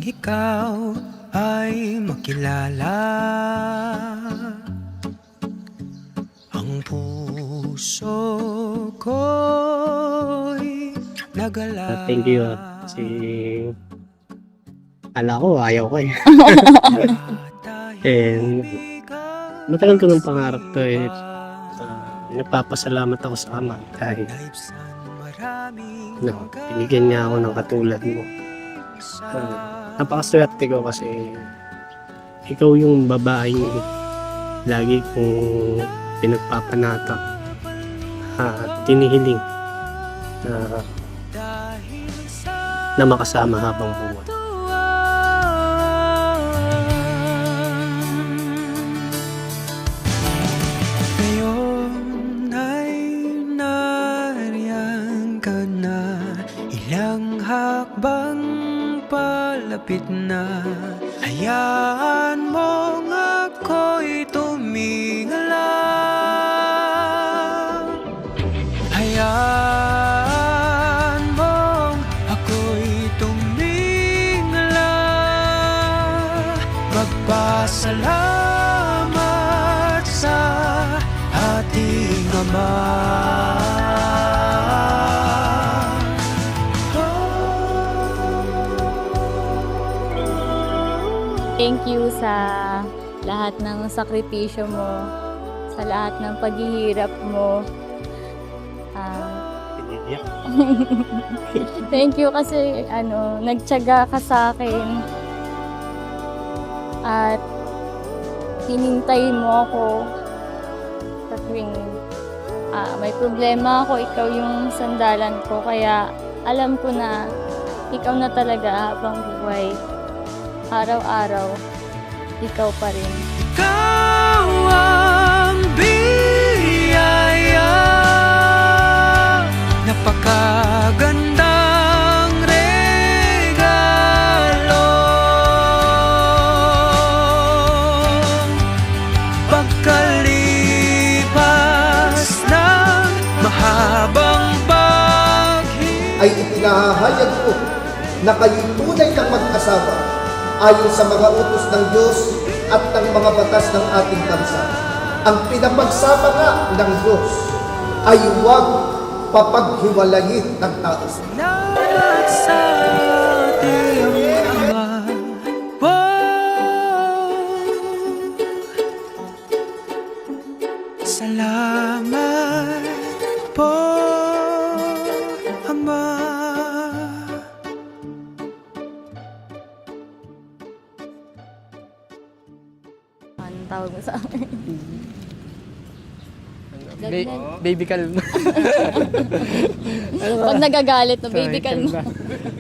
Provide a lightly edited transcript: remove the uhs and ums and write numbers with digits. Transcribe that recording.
ikaw ay makilala. Ang puso ko'y nagala. Thank you. Kasi ala ko, ayaw ko eh. And matagal ko ng pangarap to eh. Nagpapasalamat ako sa Ama dahil binigyan niya ako ng katulad mo. Napakaswerte ko kasi ikaw yung babaeng lagi kong pinagpapanata at tinihiling na makasama habang buwan. Ngayon ay nariyan ka na, ilang hakbang palapit na. Hayaan mong ako'y tumingala. Hayaan mong ako'y tumingala. Magpasalamat sa ating Ama. Thank you sa lahat ng sakripisyo mo, sa lahat ng paghihirap mo. Piniyak. Thank you kasi nagtiyaga ka sa akin at hinintay mo ako sa tuwing may problema ako, ikaw yung sandalan ko. Kaya alam ko na ikaw na talaga habang buhay. Araw-araw, ikaw pa rin. Ikaw ang biyaya, napakagandang regalo. Pagkalipas ng mahabang ay ipinahayag ko na kayo'y tunay kang mag-asawa ayon sa mga utos ng Diyos at ng mga batas ng ating bansa. Ang pinapagsama nga ng Diyos ay huwag papaghiwalayin ng tao. Salamat sa ating Ama po. Salamat po, Ama. Anong tawag mo sa akin? Baby calm. Pag nagagalit na, baby Sorry, kalma. kalma.